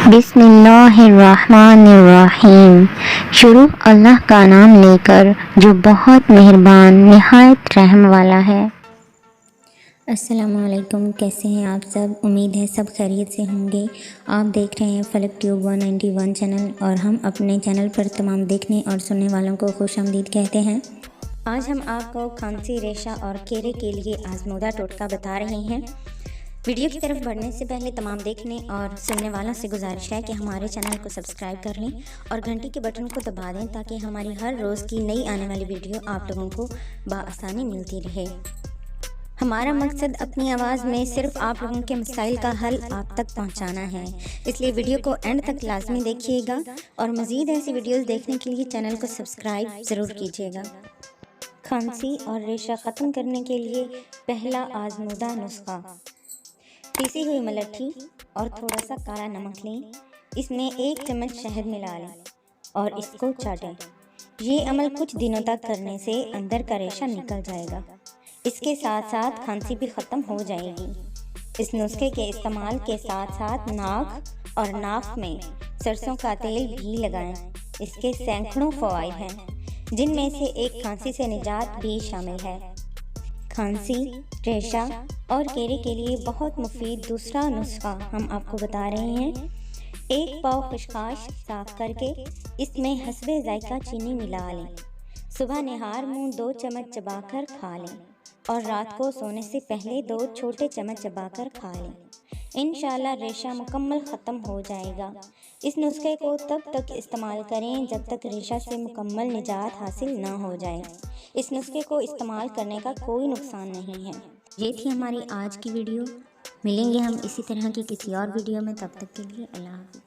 बिस्मिल्लाहिर्रहमानिर्रहीम। शुरू अल्लाह का नाम लेकर जो बहुत मेहरबान निहायत रहम वाला है। अस्सलामुअलैकुम, कैसे हैं आप सब? उम्मीद है सब खैरियत से होंगे। आप देख रहे हैं फलक ट्यूब 191 चैनल और हम अपने चैनल पर तमाम देखने और सुनने वालों को खुशामदीद कहते हैं। आज हम आपको खांसी, रेशा और केरे के लिए आजमूदा टोटका बता रहे हैं। वीडियो की तरफ बढ़ने से पहले तमाम देखने और सुनने वालों से गुजारिश है कि हमारे चैनल को सब्सक्राइब कर लें और घंटी के बटन को दबा दें ताकि हमारी हर रोज़ की नई आने वाली वीडियो आप लोगों को बआसानी मिलती रहे। हमारा मकसद अपनी आवाज़ में सिर्फ आप लोगों के मसाइल का हल आप तक पहुंचाना है, इसलिए वीडियो को एंड तक लाजमी देखिएगा और मज़ीद ऐसी वीडियोस देखने के लिए चैनल को सब्सक्राइब ज़रूर कीजिएगा। खांसी और रेशा ख़त्म करने के लिए पहला आजमूदा नुस्खा, पीसी हुई मलट्ठी और थोड़ा सा काला नमक लें। इसमें 1 चम्मच शहद मिला लें और इसको चाटें। ये अमल कुछ दिनों तक करने से अंदर का रेशा निकल जाएगा। इसके साथ साथ खांसी भी ख़त्म हो जाएगी। इस नुस्खे के इस्तेमाल के साथ साथ नाक और नाक में सरसों का तेल भी लगाएं। इसके सैकड़ों फ़वाइद हैं, जिनमें से एक खांसी से निजात भी शामिल है। खांसी, रेशा और केरे के लिए बहुत मुफीद दूसरा नुस्खा हम आपको बता रहे हैं। 1 पाव खशखाश साफ करके इसमें हस्बे जायका चीनी मिला लें। सुबह निहार मुंह 2 चम्मच चबाकर खा लें और रात को सोने से पहले 2 छोटे चम्मच चबाकर खा लें। इंशाअल्लाह रेशा मुकम्मल ख़त्म हो जाएगा। इस नुस्खे को तब तक इस्तेमाल करें जब तक रेशा से मुकम्मल निजात हासिल ना हो जाए। इस नुस्खे को इस्तेमाल करने का कोई नुकसान नहीं है। ये थी हमारी आज की वीडियो। मिलेंगे हम इसी तरह की किसी और वीडियो में, तब तक के लिए अल्लाह हाफ़िज़।